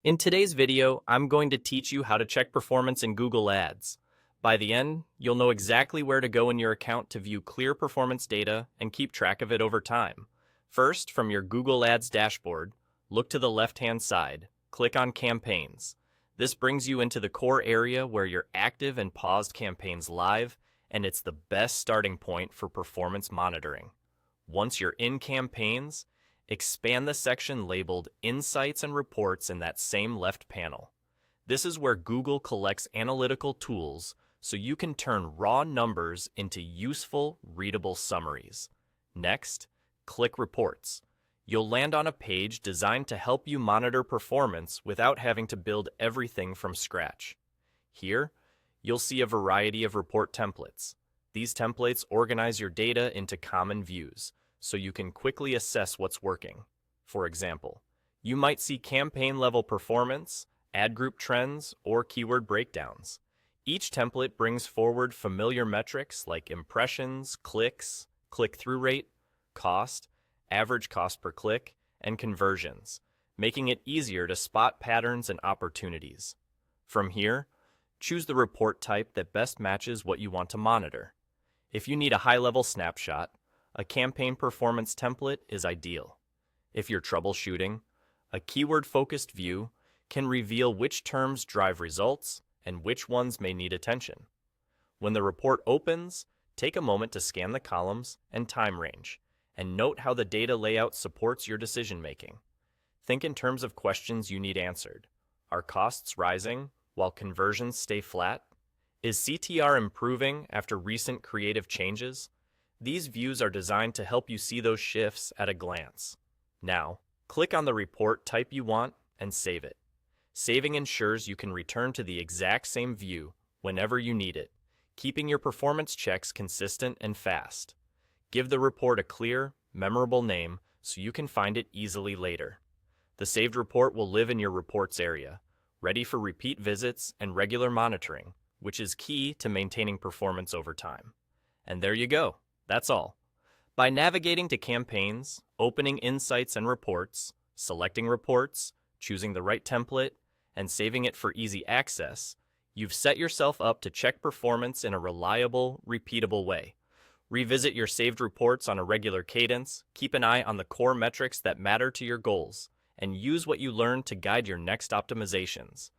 In today's video, I'm going to teach you how to check performance in Google Ads. By the end, you'll know exactly where to go in your account to view clear performance data and keep track of it over time. First, from your Google Ads dashboard, look to the left-hand side, click on Campaigns. This brings you into the core area where your active and paused campaigns live, and it's the best starting point for performance monitoring. Once you're in Campaigns, expand the section labeled Insights and Reports in that same left panel. This is where Google collects analytical tools so you can turn raw numbers into useful, readable summaries. Next, click Reports. You'll land on a page designed to help you monitor performance without having to build everything from scratch. Here, you'll see a variety of report templates. These templates organize your data into common views, so you can quickly assess what's working. For example, you might see campaign-level performance, ad group trends, or keyword breakdowns. Each template brings forward familiar metrics like impressions, clicks, click-through rate, cost, average cost per click, and conversions, making it easier to spot patterns and opportunities. From here, choose the report type that best matches what you want to monitor. If you need a high-level snapshot, a campaign performance template is ideal. If you're troubleshooting, a keyword-focused view can reveal which terms drive results and which ones may need attention. When the report opens, take a moment to scan the columns and time range, and note how the data layout supports your decision-making. Think in terms of questions you need answered. Are costs rising while conversions stay flat? Is CTR improving after recent creative changes? These views are designed to help you see those shifts at a glance. Now, click on the report type you want and save it. Saving ensures you can return to the exact same view whenever you need it, keeping your performance checks consistent and fast. Give the report a clear, memorable name so you can find it easily later. The saved report will live in your reports area, ready for repeat visits and regular monitoring, which is key to maintaining performance over time. And there you go. That's all. By navigating to Campaigns, opening Insights and Reports, selecting Reports, choosing the right template, and saving it for easy access, you've set yourself up to check performance in a reliable, repeatable way. Revisit your saved reports on a regular cadence, keep an eye on the core metrics that matter to your goals, and use what you learned to guide your next optimizations.